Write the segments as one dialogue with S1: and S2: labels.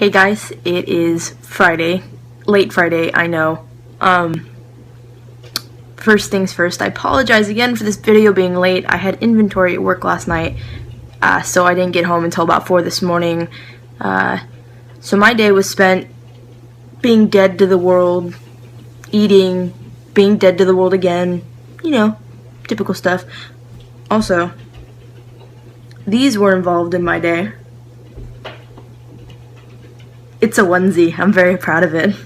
S1: Hey guys, it is Friday. Late Friday, I know. First things first, I apologize again for this video being late. I had inventory at work last night, so I didn't get home until about 4 this morning. So my day was spent being dead to the world, eating, being dead to the world again. You know, typical stuff. Also, these were involved in my day. It's a onesie. I'm very proud of it.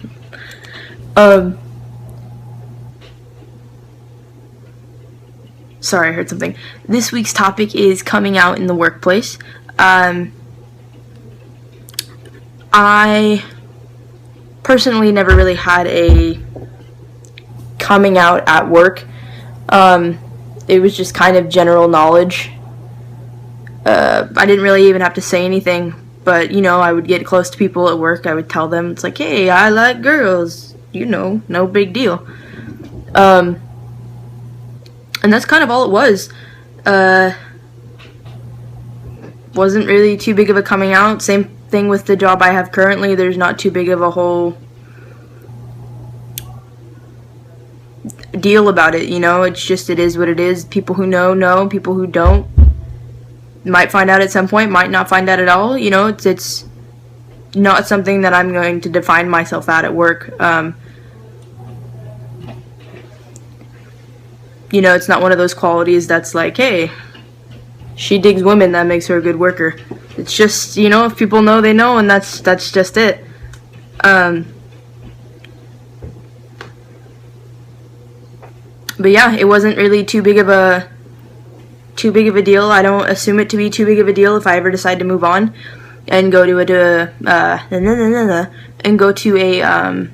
S1: Sorry, I heard something. This week's topic is coming out in the workplace. I personally never really had a coming out at work. It was just kind of general knowledge. I didn't really even have to say anything. But, you know, I would get close to people at work. I would tell them, it's like, hey, I like girls. You know, no big deal. And that's kind of all it was. Wasn't really too big of a coming out. Same thing with the job I have currently. There's not too big of a whole deal about it, you know. It's just, it is what it is. People who know. People who don't might find out at some point, might not find out at all. You know, it's not something that I'm going to define myself at work. You know, it's not one of those qualities that's like, hey, she digs women, that makes her a good worker. It's just, you know, if people know, they know, and that's just it. But yeah, it wasn't really too big of a deal. I don't assume it to be too big of a deal if I ever decide to move on and go to a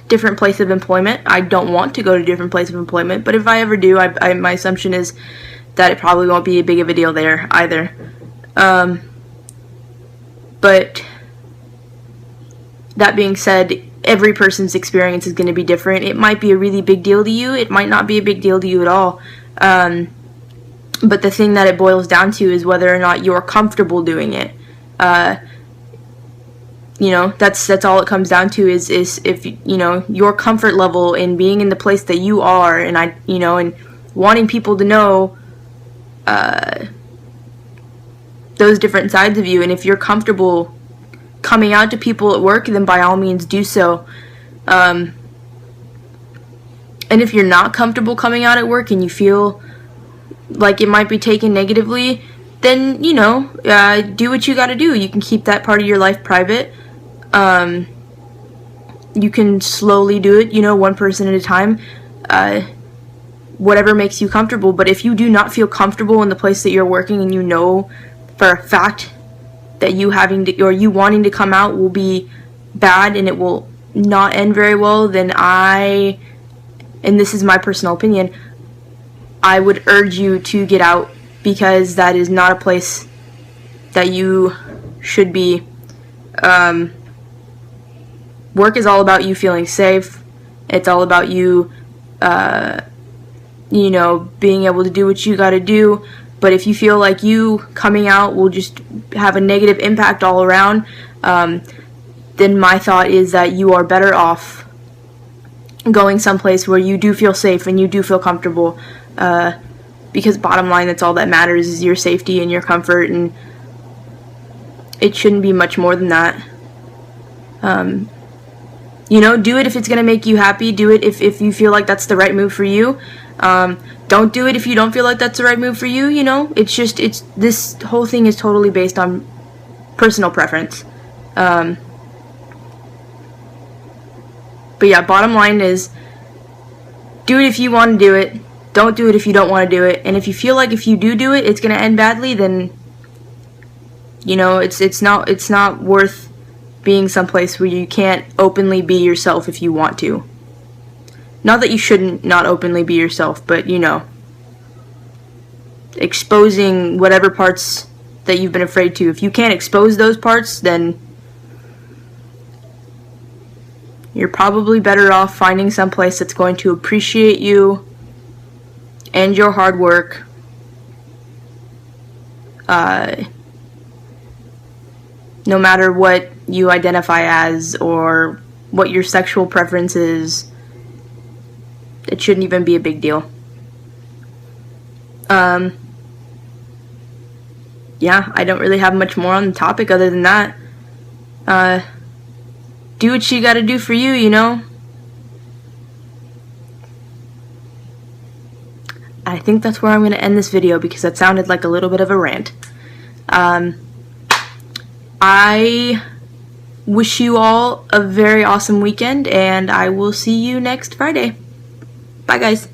S1: different place of employment. I don't want to go to a different place of employment, but if I ever do, my assumption is that it probably won't be a big of a deal there either. But that being said, every person's experience is going to be different. It might be a really big deal to you. It might not be a big deal to you at all. But the thing that it boils down to is whether or not you're comfortable doing it. You know, that's all it comes down to is if, you know, your comfort level in being in the place that you are, and and wanting people to know those different sides of you. And if you're comfortable coming out to people at work, then by all means do so. And if you're not comfortable coming out at work and you feel like it might be taken negatively, then, you know, do what you gotta do. You can keep that part of your life private. You can slowly do it, you know, one person at a time, whatever makes you comfortable. But if you do not feel comfortable in the place that you're working, and you know for a fact that you wanting to come out will be bad and it will not end very well, then and this is my personal opinion, I would urge you to get out, because that is not a place that you should be. Work is all about you feeling safe. It's all about you, you know, being able to do what you gotta do. But if you feel like you coming out will just have a negative impact all around, then my thought is that you are better off going someplace where you do feel safe and you do feel comfortable, because bottom line, that's all that matters, is your safety and your comfort, and it shouldn't be much more than that. You know, do it if it's going to make you happy. Do it if you feel like that's the right move for you. Don't do it if you don't feel like that's the right move for you. You know, this whole thing is totally based on personal preference. But yeah, bottom line is, do it if you want to do it. Don't do it if you don't want to do it. And if you feel like if you do it, it's going to end badly, then, you know, it's not worth being someplace where you can't openly be yourself if you want to. Not that you shouldn't not openly be yourself, but, you know, exposing whatever parts that you've been afraid to. If you can't expose those parts, then you're probably better off finding someplace that's going to appreciate you and your hard work, no matter what you identify as or what your sexual preference is. It shouldn't even be a big deal. Yeah, I don't really have much more on the topic other than that. Do what you gotta do for you, you know? I think that's where I'm gonna end this video because that sounded like a little bit of a rant. I wish you all a very awesome weekend, and I will see you next Friday. Bye, guys.